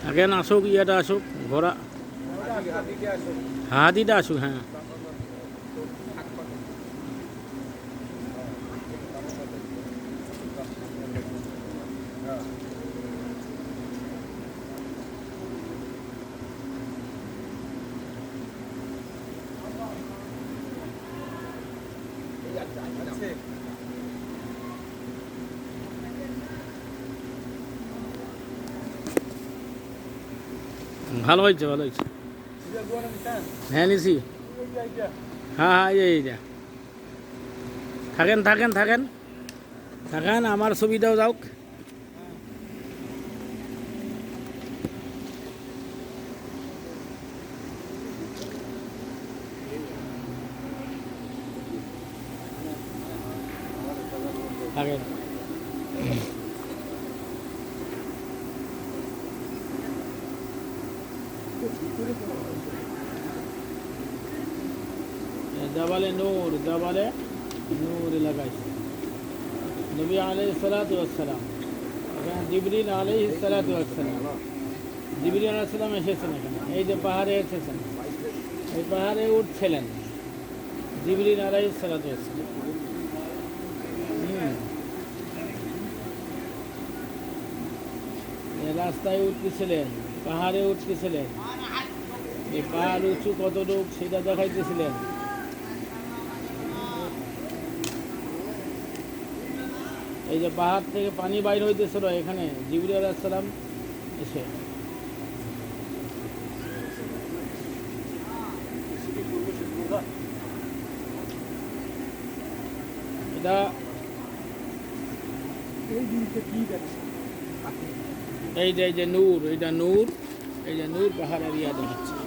এখন আসুক, ইয়েটা আসুক, ঘোড়া হাতিটা আসুক। হ্যাঁ, ভালো হয়েছে, ভালো হয়েছে। হ্যাঁ, নিছি। হ্যাঁ হ্যাঁ, এই যা থাকেন থাকেন থাকেন থাকেন, আমার ছবিটাও যাওক। থাকেন। জাবালে নূর, জাবালে নূর এলাকায় নবী আলাইহিস সালাতু ওয়াস সালাম, জিবরিল আলাইহিস সালাতু ওয়াস সালাম, জিবরিল আলাইহিস সালাম এসেছেন এখানে। এই যে পাহাড়ে এসেছেন, এই পাহাড়ে উঠছিলেন জিবরিল আলাইহিস সালাতু ওয়াস সালাম। রাস্তায় উঠতেছিলেন, পাহাড়ে উঠতেছিলেন, এই পাহাড় উঁচু কতটুক সেটা দেখাইতেছিলেন। এই যে পাহাড় থেকে পানি বাইর হইতেছিল এখানে জিবরিল আলাইহিস সালাম এসে। এটা এই যে নূর, এটা নূর, এই যে নূর পাহাড় এরিয়া দেখাচ্ছে।